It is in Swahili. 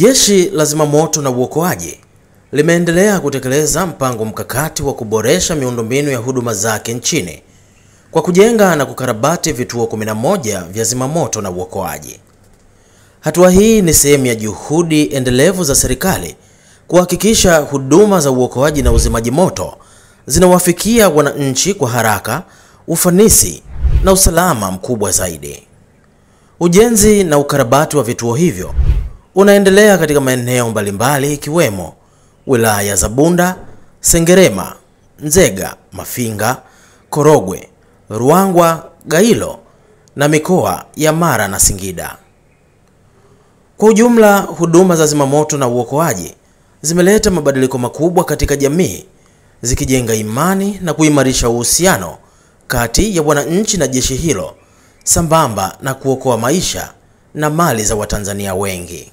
Jeshi la Zimamoto na Uokoaji limeendelea kutekeleza mpango mkakati wa kuboresha miundombinu ya huduma zake nchini kwa kujenga na kukarabati vituo 11 vya zimamoto na uokoaji. Hatua hii ni sehemu ya juhudi endelevu za serikali kuhakikisha huduma za uokoaji na uzimaji moto zinawafikia wananchi kwa haraka, ufanisi na usalama mkubwa zaidi. Ujenzi na ukarabati wa vituo hivyo unaendelea katika maeneo mbalimbali ikiwemo wilaya za Bunda, Sengerema, Nzega, Mafinga, Korogwe, Ruangwa, Gairo na mikoa ya Mara na Singida. Kwa ujumla, huduma za zimamoto na uokoaji zimeleta mabadiliko makubwa katika jamii, zikijenga imani na kuimarisha uhusiano kati ya wananchi na jeshi hilo, sambamba na kuokoa maisha na mali za Watanzania wengi.